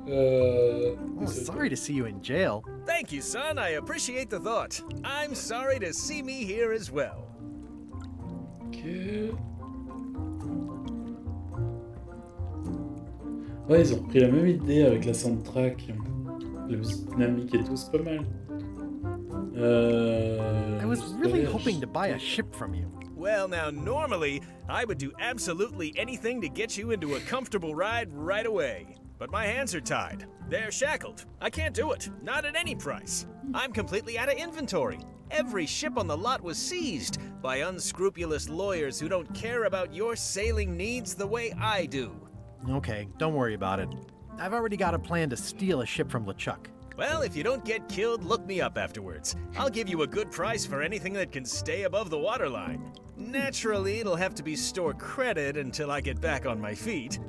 Oh, c'est sorry to see you in jail. Thank you, son. I appreciate the thought. I'm sorry to see me here as well. Ok. Ouais, ils ont repris la même idée avec la soundtrack, la musique dynamique et tout, c'est pas mal. I was Je really vais hoping to buy a acheter- ship from you. Well, now, normally, I would do absolutely anything to get you into a comfortable ride right away. But my hands are tied. They're shackled. I can't do it. Not at any price. I'm completely out of inventory. Every ship on the lot was seized by unscrupulous lawyers who don't care about your sailing needs the way I do. Okay, don't worry about it. I've already got a plan to steal a ship from LeChuck. Well, if you don't get killed, look me up afterwards. I'll give you a good price for anything that can stay above the waterline. Naturally, it'll have to be store credit until I get back on my feet.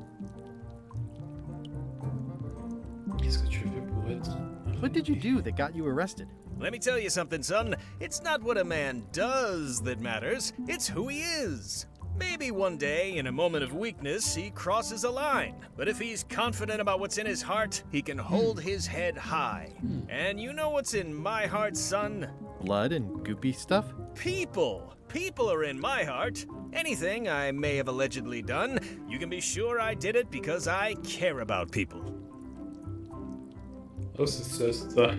Qu'est-ce que tu as fait pour être... What did you do that got you arrested? Let me tell you something, son. It's not what a man does that matters, it's who he is. Maybe one day, in a moment of weakness, he crosses a line. But if he's confident about what's in his heart, he can hold his head high. And you know what's in my heart, son? Blood and goopy stuff? People. People are in my heart. Anything I may have allegedly done, you can be sure I did it because I care about people. Oh, c'est ça.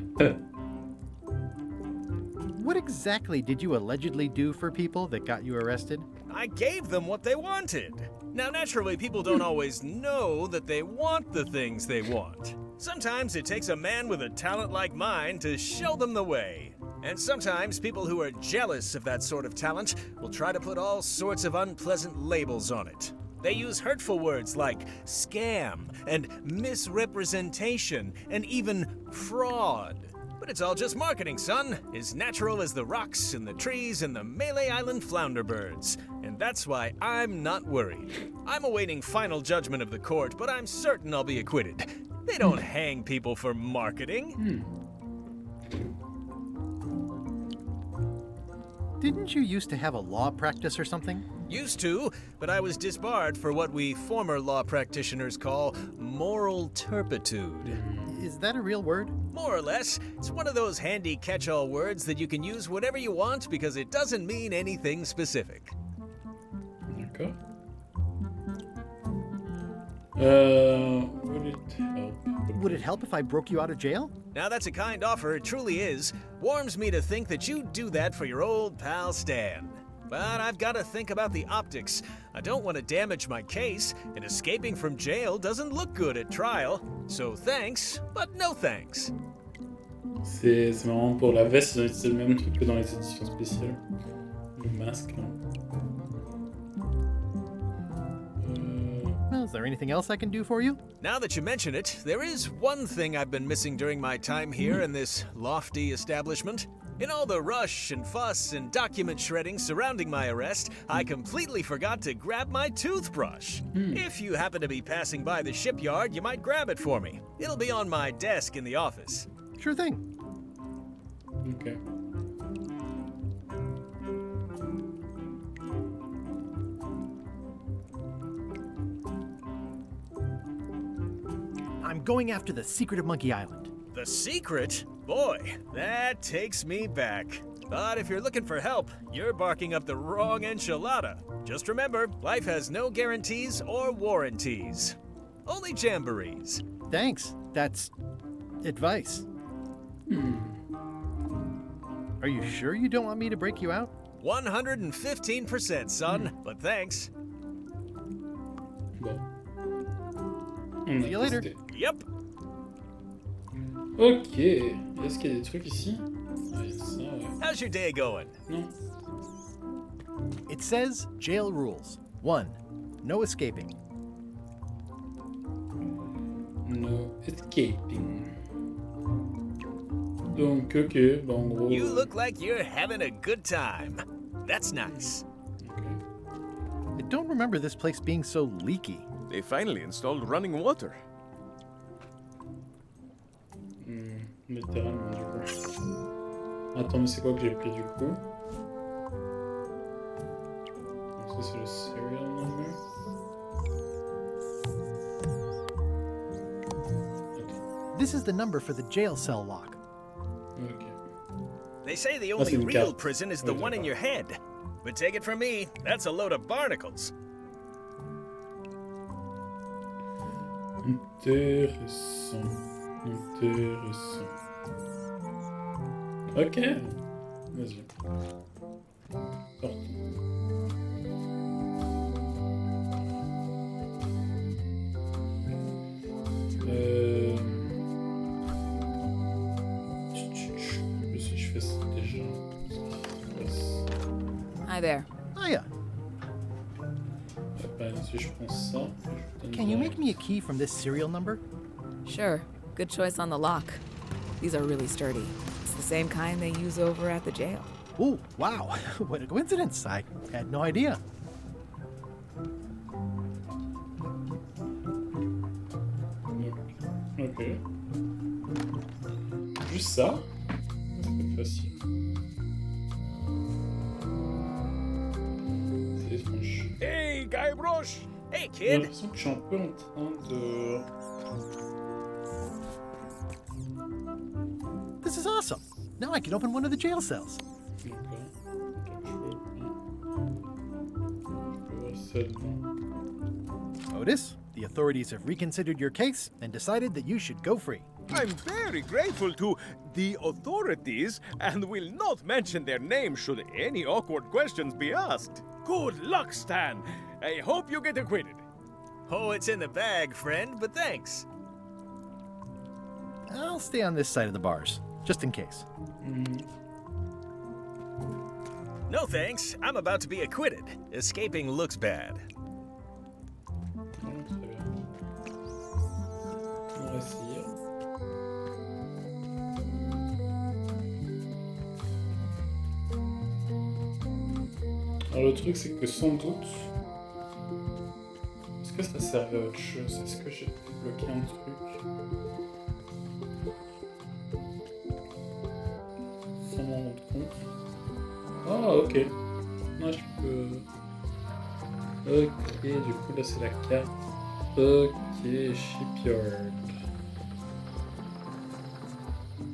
What exactly did you allegedly do for people that got you arrested? I gave them what they wanted. Now, naturally, people don't always know that they want the things they want. Sometimes it takes a man with a talent like mine to show them the way. And sometimes people who are jealous of that sort of talent will try to put all sorts of unpleasant labels on it. They use hurtful words like scam and misrepresentation and even fraud. But it's all just marketing, son. As natural as the rocks and the trees and the Malay Island flounder birds. And that's why I'm not worried. I'm awaiting final judgment of the court, but I'm certain I'll be acquitted. They don't hang people for marketing. Didn't you used to have a law practice or something? Used to, but I was disbarred for what we former law practitioners call moral turpitude. Is that a real word? More or less. It's one of those handy catch-all words that you can use whenever you want because it doesn't mean anything specific. D'accord. Would it help? Would it help if I broke you out of jail? Now that's a kind offer, it truly is. Warms me to think that you'd do that for your old pal Stan. But I've got to think about the optics. I don't want to damage my case, and escaping from jail doesn't look good at trial. So thanks, but no thanks. C'est marrant, pour la veste, ils ont utilisé le même truc que dans les éditions spéciales. Le masque, là. Well, is there anything else I can do for you? Now that you mention it, there is one thing I've been missing during my time here in this lofty establishment. In all the rush and fuss and document shredding surrounding my arrest, I completely forgot to grab my toothbrush. If you happen to be passing by the shipyard, you might grab it for me. It'll be on my desk in the office. Sure thing. Ok. I'm going after the secret of Monkey Island. The secret? Boy, that takes me back. But if you're looking for help, you're barking up the wrong enchilada. Just remember, life has no guarantees or warranties. Only jamborees. Thanks. That's advice. Are you sure you don't want me to break you out? 115%, son, but thanks. Bon. On a See you later. testé. Yep. Ok. Est-ce qu'il y a des trucs ici? Ouais, ça, ouais. How's your day going? Non. It says jail rules. 1. No escaping. No escaping. Donc, ok. Bah, en gros... You look like you're having a good time. That's nice. Ok. I don't remember this place being so leaky. They finally installed running water. Littéralement, du coup. Attends, mais c'est quoi que j'ai pris, du coup? Donc ça, c'est le serial number. Attends, This is the number for the jail cell lock. Ok. They say the That's only in real carte. prison is the Oui, one in d'accord. your head. But take it from me, that's a load of barnacles. Intéressant. Intéressant. Ok. Vas-y. Partons. Si je fais ça déjà. Hi there. Hiya. Si je prends ça, je donne Can you make direct. me a key from this serial number? Sure. Good choice on the lock. These are really sturdy. It's the same kind they use over at the jail. Ooh, wow. What a coincidence. I had no idea. Ok. Juste ça. C'est facile. C'est étrange. Hey, Guybrush! Hey, J'ai kid! l'impression que je suis un peu en train de... This is awesome. Now I can open one of the jail cells. D'accord. Je peux voir celle-là. Otis, the authorities have reconsidered your case and decided that you should go free. I'm very grateful to the authorities and will not mention their name should any awkward questions be asked. Good luck, Stan. I hope you get acquitted. Oh, it's in the bag, friend, but thanks. I'll stay on this side of the bars, just in case. No thanks, I'm about to be acquitted. Escaping looks bad. Très bien. On va essayer. Alors le truc c'est que sans doute... Est-ce que ça servait à autre chose? Est-ce que j'ai débloqué un truc? Sans m'en rendre compte. Ah ok. Non je peux... Ok, du coup là c'est la carte. Ok, shipyard.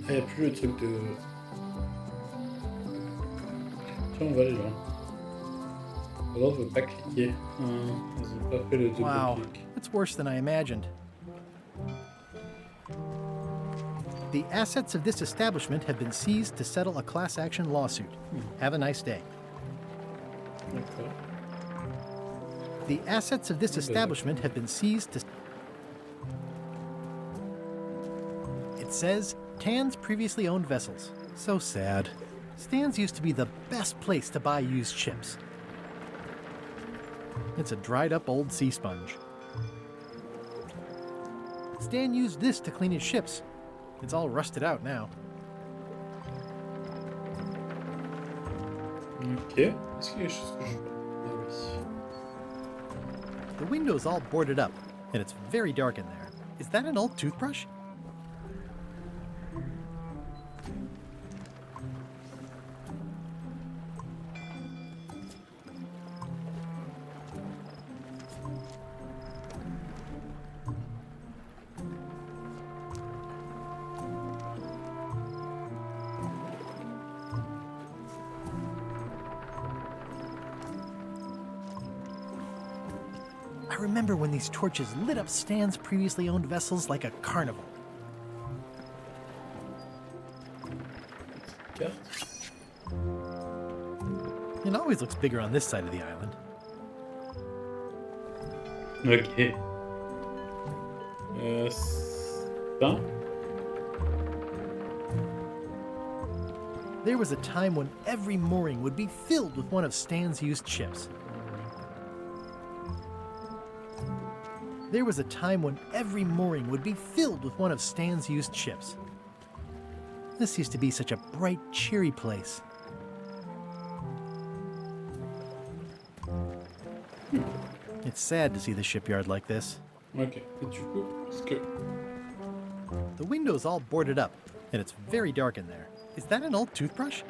Ah, y a plus le truc de... Tiens, on va aller là. Alors, on ne veut pas cliquer. Ils ont pas fait le double Wow, clic. it's worse than I imagined. The assets of this establishment have been seized to settle a class action lawsuit. Have a nice day. D'accord. The assets of this establishment have been seized to... It says, Tan's previously owned vessels. So sad. Stan's used to be the best place to buy used ships. It's a dried up old sea sponge. Stan used this to clean his ships. It's all rusted out now. Ok. Est-ce qu'il y a quelque chose que je vois? Ah oui. The window's all boarded up, and it's very dark in there. Is that an old toothbrush? I remember when these torches lit up Stan's previously owned vessels like a carnival. Carte. It always looks bigger on this side of the island. Ok. Ça. There was a time when every mooring would be filled with one of Stan's used ships. There was a time when every mooring would be filled with one of Stan's used ships. This used to be such a bright, cheery place. It's sad to see the shipyard like this. Ok. Et du coup, parce que... The window's all boarded up, and it's very dark in there. Is that an old toothbrush?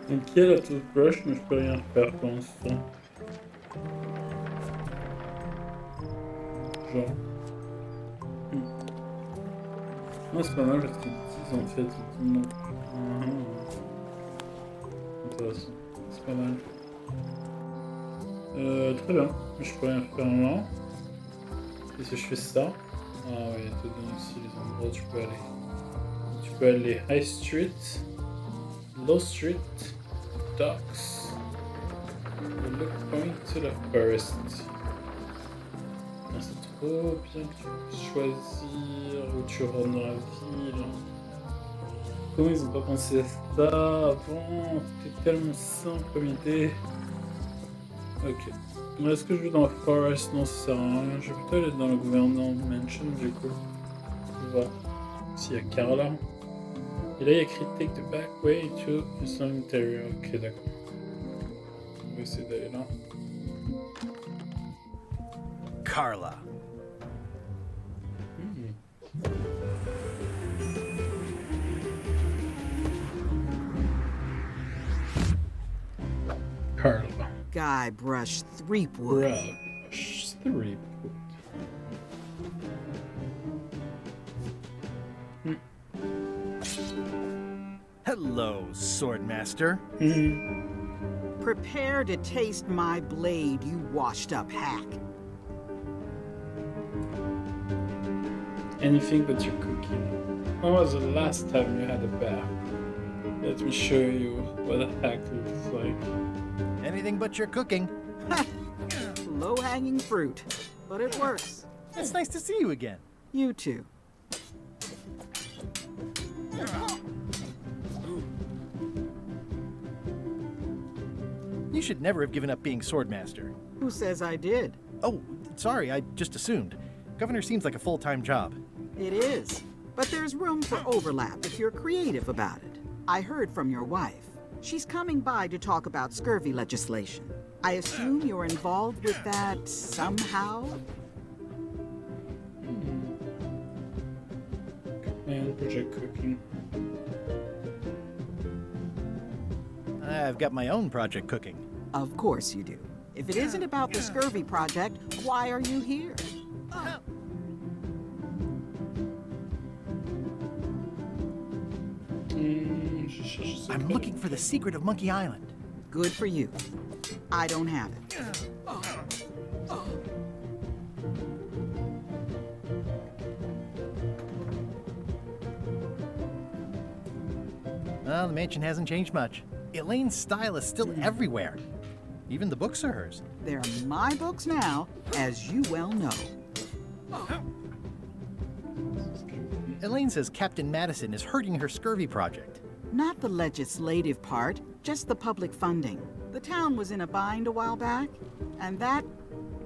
Donc il y a la toothbrush, mais je peux rien faire pour l'instant. Genre. Moi, c'est pas mal parce qu'ils disent en fait. Non. Intéressant. C'est pas mal. Très bien. Je peux rien faire là. Et si je fais ça. Ah oui, il te donne aussi les endroits où tu peux aller. Tu peux aller High Street, Low Street, Docks, Look Point to the Forest. Ah, c'est trop bien que tu puisses choisir où tu rentres dans la ville. Comment ils ont pas pensé à ça avant? C'était tellement simple comme idée. Ok. Est-ce que je vais dans la Forest? Non, ça sert à rien. Je vais plutôt aller dans le Governor Mansion du coup. On va voir s'il y a Carla. Et là, il y a écrit Take the back way to the cemetery. Ok, d'accord. On va essayer d'aller là. Carla. Carla. Guybrush Threepwood. Brush Threepwood. Hello, Swordmaster. Prepare to taste my blade, you washed-up hack. Anything but your cooking. When was the last time you had a bath? Let me show you what a hack looks like. Anything but your cooking. Low-hanging fruit, but it works. It's nice to see you again. You too. You should never have given up being Swordmaster. Who says I did? Oh, sorry, I just assumed. Governor seems like a full-time job. It is. But there's room for overlap if you're creative about it. I heard from your wife. She's coming by to talk about scurvy legislation. I assume you're involved with that somehow? And project cooking. I've got my own project cooking. Of course you do. If it isn't about the scurvy project, why are you here? I'm looking for the secret of Monkey Island. Good for you. I don't have it. Well, the mansion hasn't changed much. Elaine's style is still everywhere. Even the books are hers. They're my books now, as you well know. Elaine says Captain Madison is hurting her scurvy project. Not the legislative part, just the public funding. The town was in a bind a while back, and that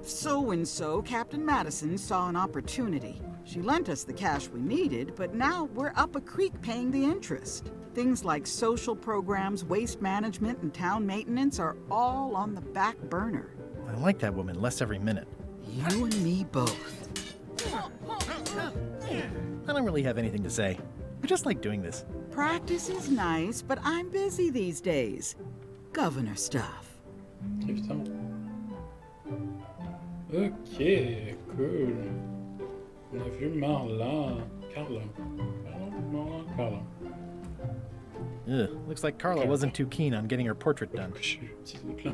so-and-so, Captain Madison, saw an opportunity. She lent us the cash we needed, but now we're up a creek paying the interest. Things like social programs, waste management, and town maintenance are all on the back burner. I like that woman less every minute. You and me both. I don't really have anything to say. I just like doing this. Practice is nice, but I'm busy these days. Governor stuff. Putain. Ok, cool. On a vu Marla. Carla. Marla, Carla. Ugh, looks like Carla wasn't too keen on getting her portrait done. Je suis petit truc là.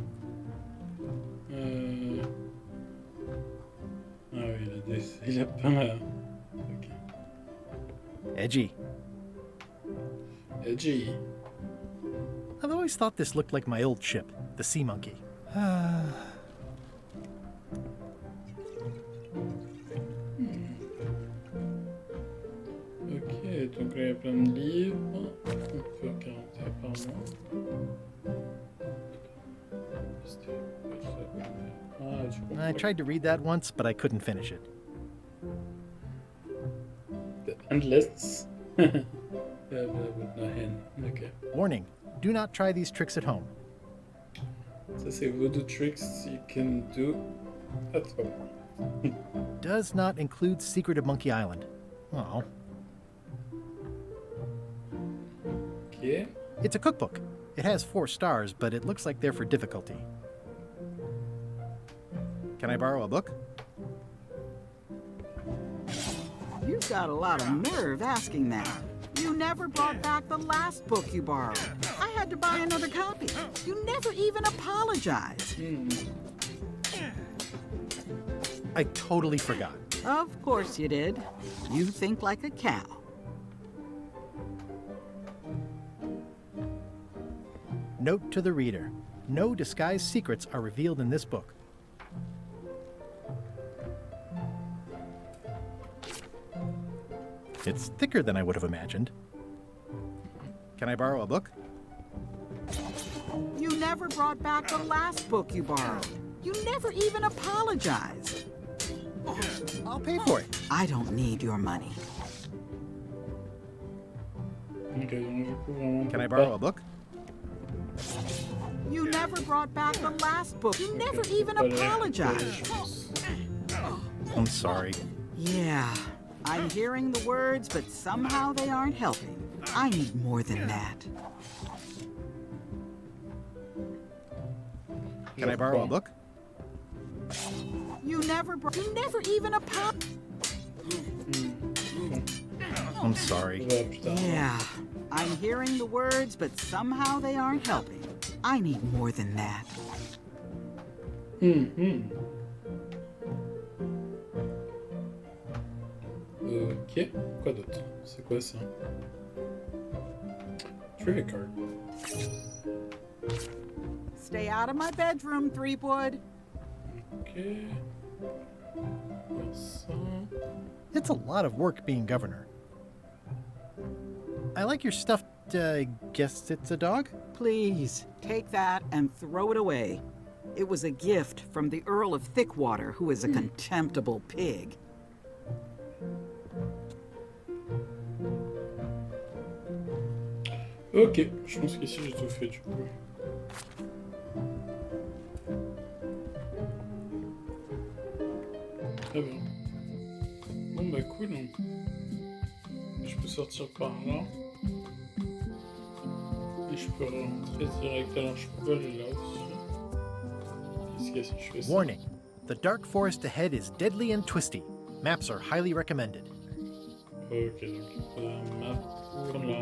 Ah oui, il a pas mal. Ok. Edgy. Edgy. I've always thought this looked like my old ship, the Sea Monkey. Ok, donc là il y a plein de livres. On peut regarder apparemment. Ah, tu comprends. I tried to read that once, but I couldn't finish it. The Endless. Yeah, with no hand. Ok. Warning, do not try these tricks at home. Ça c'est V.O.D tricks you can do at home. Does not include Secret of Monkey Island. Oh. Ok. It's a cookbook. It has 4 stars, but it looks like they're for difficulty. Can I borrow a book? You've got a lot of nerve asking that. You never brought back the last book you borrowed. I had to buy another copy. You never even apologized. I totally forgot. Of course you did. You think like a cow. Note to the reader. No disguised secrets are revealed in this book. It's thicker than I would have imagined. Can I borrow a book? You never brought back the last book you borrowed. You never even apologized. I'll pay for it. I don't need your money. Ok, donc du coup, vraiment. Can I borrow a book? You never brought back the last book. You never even apologized. I'm sorry. Yeah, I'm hearing the words, but somehow they aren't helping. I need more than that. Can I borrow a book? You never even apologized. I'm sorry. Voilà, putain. Yeah, I'm hearing the words, but somehow they aren't helping. I need more than that. Ok, quoi d'autre? C'est quoi ça? Trivia card. Stay out of my bedroom, Threepwood. Ok. Ça. It's a lot of work being governor. I like your stuffed, guess it's a dog? Please, take that and throw it away. It was a gift from the Earl of Thickwater, who is a contemptible pig. Ok, je pense qu'ici j'ai tout fait du coup. Très bien. Bon bah cool. Je peux sortir par là. Et je peux rentrer direct. Alors je peux aller là aussi. Qu'est-ce qu'il y a si je fais ça? Warning. The dark forest ahead is deadly and twisty. Maps are highly recommended. Ok, donc la map pour la...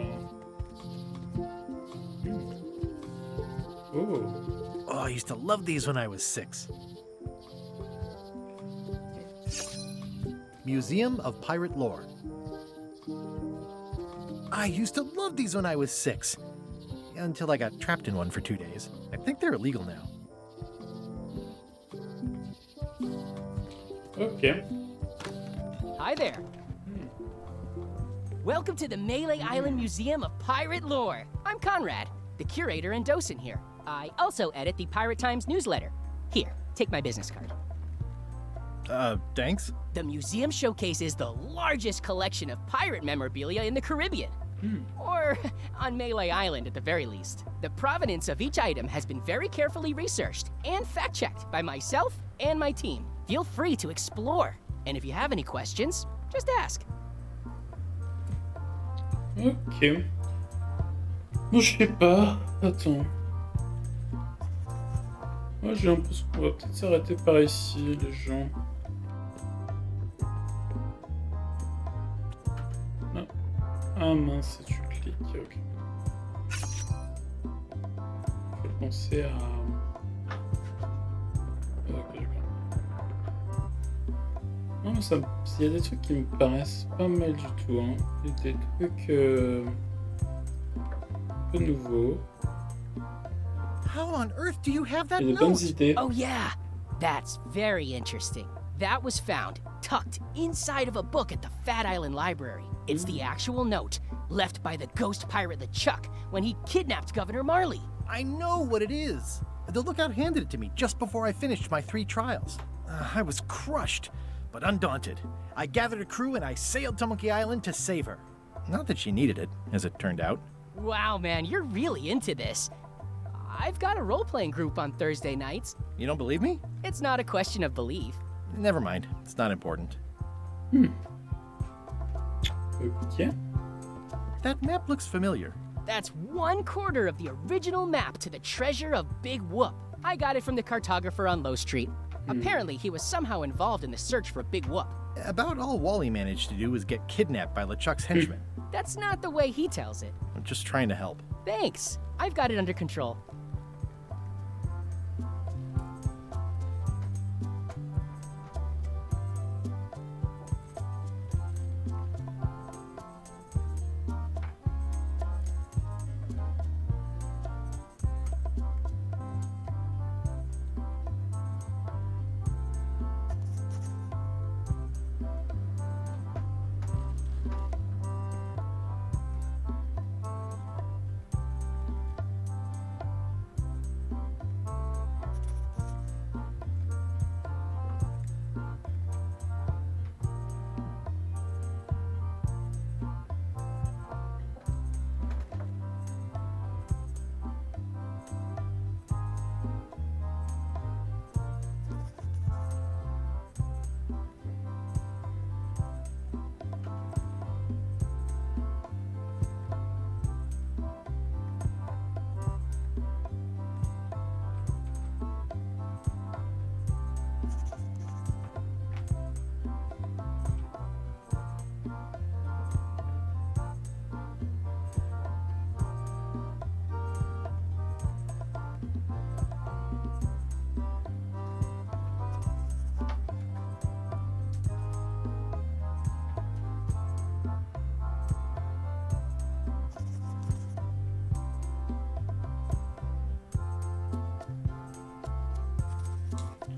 Oh, Oh, I used to love these when I was 6. Museum of Pirate Lore. I used to love these when I was 6. Until I got trapped in one for 2 days. I think they're illegal now. ok. Hi there. Welcome to the Melee Island Museum of Pirate Lore. I'm Conrad, the curator and docent here. I also edit the Pirate Times newsletter. Here, take my business card. Thanks? The museum showcases the largest collection of pirate memorabilia in the Caribbean. Or on Melee Island at the very least. The provenance of each item has been very carefully researched and fact-checked by myself and my team. Feel free to explore. And if you have any questions, just ask. Ok. Bon, je sais pas. Attends. Moi, j'ai l'impression qu'on va peut-être s'arrêter par ici, les gens. Non. Ah mince, si tu cliques, ok. Faut penser à... Ok, d'accord. Non, mais ça... Il y a des trucs qui me paraissent pas mal du tout, hein. Il y a des trucs... un peu nouveaux. How on earth do you have that Il y a de bonnes note? idées. Oh yeah, that's very interesting. That was found tucked inside of a book at the Fat Island Library. It's the actual note left by the ghost pirate LeChuck when he kidnapped Governor Marley. I know what it is. The lookout handed it to me just before I finished my 3 trials. I was crushed, but undaunted. I gathered a crew and I sailed to Monkey Island to save her. Not that she needed it, as it turned out. Wow, man, you're really into this. I've got a role-playing group on Thursday nights. You don't believe me? It's not a question of belief. Never mind. It's not important. Ok. That map looks familiar. That's 1/4 of the original map to the treasure of Big Whoop. I got it from the cartographer on Low Street. Apparently, he was somehow involved in the search for Big Whoop. About all Wally managed to do was get kidnapped by LeChuck's henchmen. That's not the way he tells it. I'm just trying to help. Thanks. I've got it under control.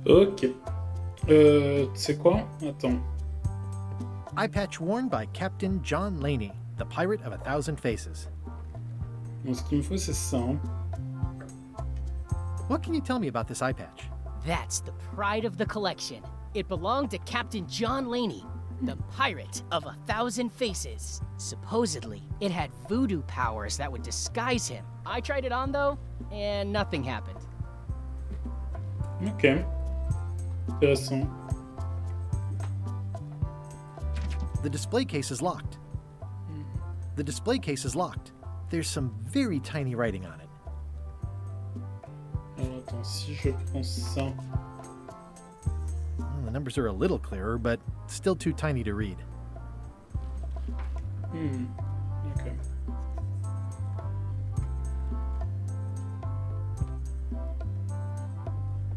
Ok. Tu sais quoi? Attends. Eye patch worn by Captain John Laney, the pirate of 1,000 faces. Bon, ce qu'il me faut, c'est ça. Hein. What can you tell me about this eye patch? That's the pride of the collection. It belonged to Captain John Laney, the pirate of 1,000 faces. Supposedly, it had voodoo powers that would disguise him. I tried it on though, and nothing happened. Ok. Intéressant. The display case is locked. The display case is locked. There's some very tiny writing on it. Alors attends, si je prends ça. Well, the numbers are a little clearer, but still too tiny to read. Ok.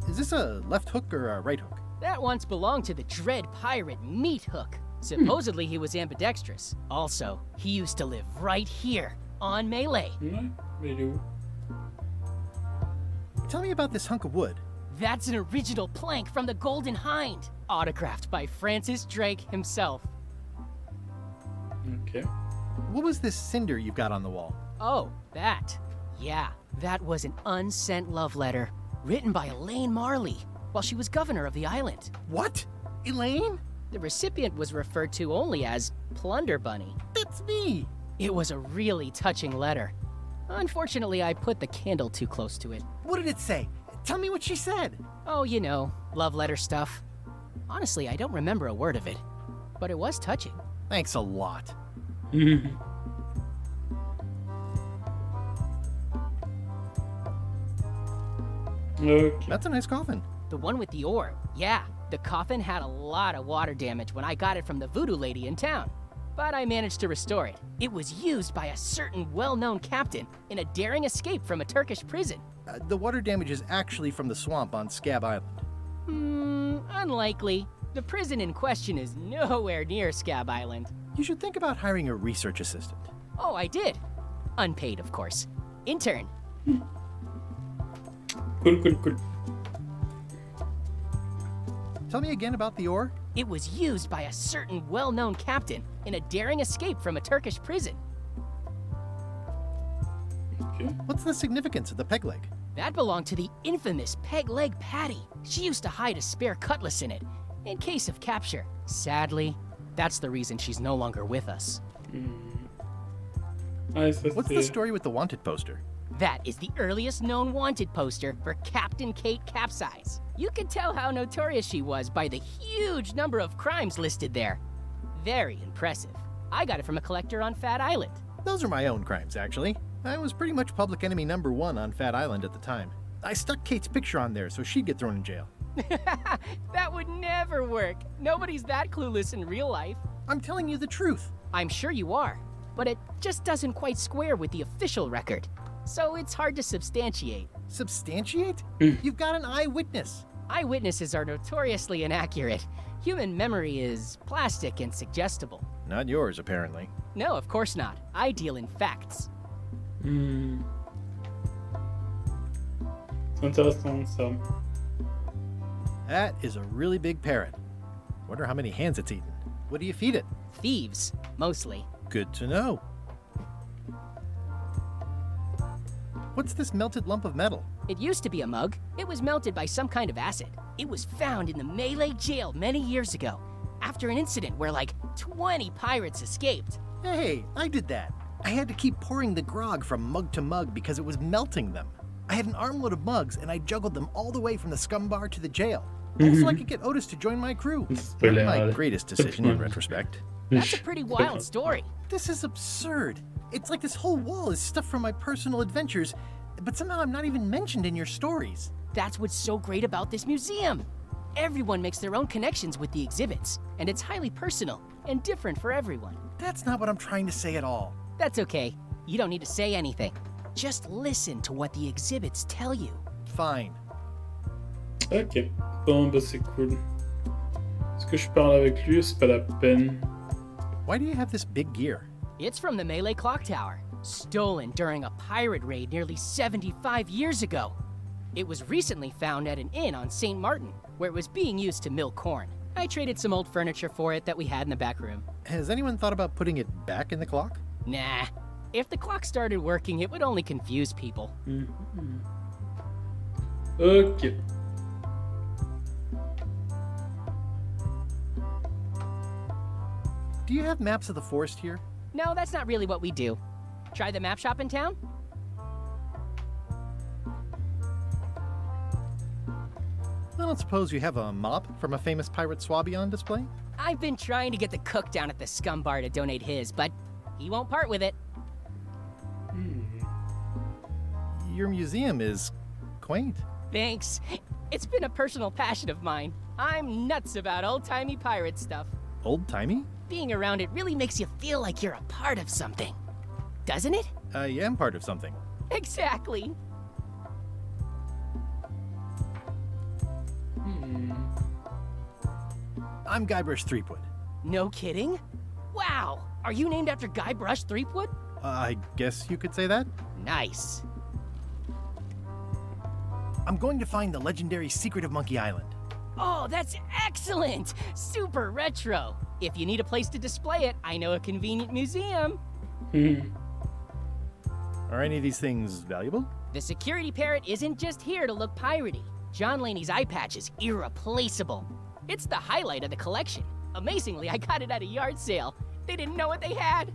Is this a left hook or a right hook? That once belonged to the dread pirate Meat Hook. Supposedly he was ambidextrous. Also, he used to live right here, on Melee. Ouais, mais il est où? Tell me about this hunk of wood. That's an original plank from the Golden Hind, autographed by Francis Drake himself. Ok. What was this cinder you've got on the wall? Oh, that. Yeah, that was an unsent love letter, written by Elaine Marley, while she was governor of the island. What? Elaine? The recipient was referred to only as Plunder Bunny. That's me! It was a really touching letter. Unfortunately, I put the candle too close to it. What did it say? Tell me what she said. Oh, you know, love letter stuff. Honestly, I don't remember a word of it, but it was touching. Thanks a lot. Ok. That's a nice coffin. The one with the ore, yeah. The coffin had a lot of water damage when I got it from the voodoo lady in town, but I managed to restore it. It was used by a certain well-known captain in a daring escape from a Turkish prison. The water damage is actually from the swamp on Scab Island. Unlikely. The prison in question is nowhere near Scab Island. You should think about hiring a research assistant. Oh, I did. Unpaid, of course. Intern. Cool. Tell me again about the ore. It was used by a certain well-known captain in a daring escape from a Turkish prison. Ok. What's the significance of the peg leg? That belonged to the infamous Peg Leg Patty. She used to hide a spare cutlass in it, in case of capture. Sadly, that's the reason she's no longer with us. Ah, ça, What's the c'est- story with the wanted poster? That is the earliest known wanted poster for Captain Kate Capsize. You can tell how notorious she was by the huge number of crimes listed there. Very impressive. I got it from a collector on Fat Island. Those are my own crimes, actually. I was pretty much public enemy #1 on Fat Island at the time. I stuck Kate's picture on there so she'd get thrown in jail. That would never work. Nobody's that clueless in real life. I'm telling you the truth. I'm sure you are, but it just doesn't quite square with the official record. So it's hard to substantiate. Substantiate? You've got an eyewitness. Eyewitnesses are notoriously inaccurate. Human memory is plastic and suggestible. Not yours, apparently. No, of course not. I deal in facts. C'est intéressant ça. That is a really big parrot. Wonder how many hands it's eaten. What do you feed it? Thieves, mostly. Good to know. What's this melted lump of metal? It used to be a mug. It was melted by some kind of acid. It was found in the Malay jail many years ago, after an incident where like 20 pirates escaped. Hey, I did that. I had to keep pouring the grog from mug to mug because it was melting them. I had an armload of mugs and I juggled them all the way from the scum bar to the jail. Also, I could get Otis to join my crew. Not my greatest decision in retrospect. That's a pretty wild story. This is absurd. It's like this whole wall is stuff from my personal adventures, but somehow I'm not even mentioned in your stories. That's what's so great about this museum. Everyone makes their own connections with the exhibits, and it's highly personal and different for everyone. That's not what I'm trying to say at all. That's okay. You don't need to say anything. Just listen to what the exhibits tell you. Fine. Ok. Bon, bah c'est cool. Est-ce que je parle avec lui ou c'est pas la peine? Why do you have this big gear? It's from the Malay Clock Tower, stolen during a pirate raid nearly 75 years ago. It was recently found at an inn on St. Martin, where it was being used to mill corn. I traded some old furniture for it that we had in the back room. Has anyone thought about putting it back in the clock? Nah. If the clock started working, it would only confuse people. Ok. Do you have maps of the forest here? No, that's not really what we do. Try the map shop in town? I don't suppose you have a mop from a famous pirate swabby on display? I've been trying to get the cook down at the scum bar to donate his, but he won't part with it. Your museum is quaint. Thanks. It's been a personal passion of mine. I'm nuts about old-timey pirate stuff. Old-timey? Being around it really makes you feel like you're a part of something. Doesn't it? I am part of something. Exactly. I'm Guybrush Threepwood. No kidding? Wow! Are you named after Guybrush Threepwood? I guess you could say that. Nice. I'm going to find the legendary secret of Monkey Island. Oh, that's excellent! Super retro. If you need a place to display it, I know a convenient museum. Are any of these things valuable? The security parrot isn't just here to look piratey. John Laney's eye patch is irreplaceable. It's the highlight of the collection. Amazingly, I got it at a yard sale. They didn't know what they had.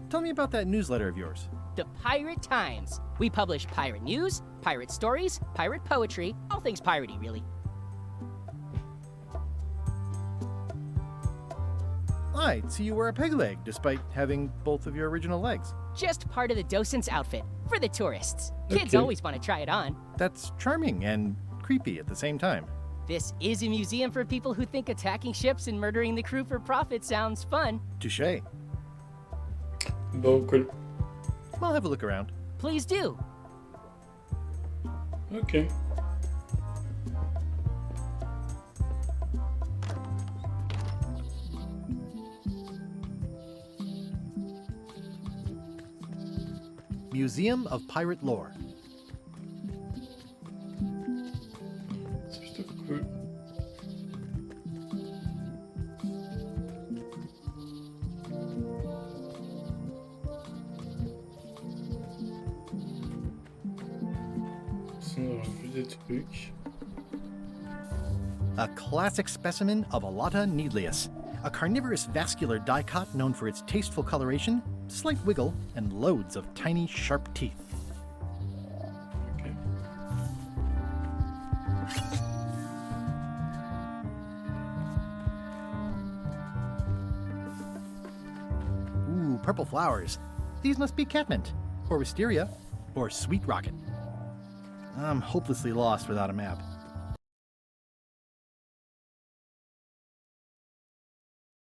Tell me about that newsletter of yours. The Pirate Times. We publish pirate news, pirate stories, pirate poetry, all things piratey, really. I'd see you wear a peg leg despite having both of your original legs. Just part of the docent's outfit for the tourists. Kids Okay. always want to try it on. That's charming and creepy at the same time. This is a museum for people who think attacking ships and murdering the crew for profit sounds fun. Touché. Bon, cool. I'll have a look around. Please do. Ok. Museum of Pirate Lore. C'est plutôt cool. Sinon, on aura vu des trucs. A classic specimen of Alata needlius, a carnivorous vascular dicot known for its tasteful coloration, slight wiggle, and loads of tiny, sharp teeth. Ok. Ooh, purple flowers. These must be catmint, or wisteria, or sweet rocket. I'm hopelessly lost without a map.